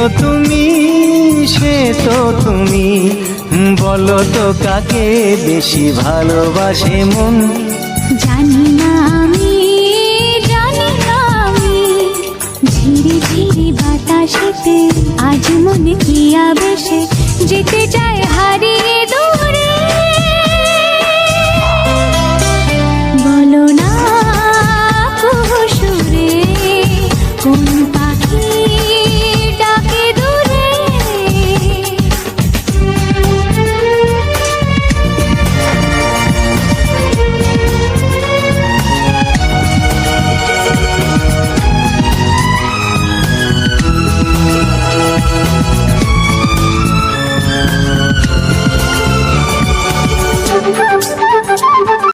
তো তুমি, সে তো তুমি, বলো তো কাকে বেশি ভালোবাসে মন? জানি না আমি, জানি না আমি, ঝিরি ঝিরি বাতাসেতে আজ মনে কি আবেশে যেতে চায় হারিয়ে দূর।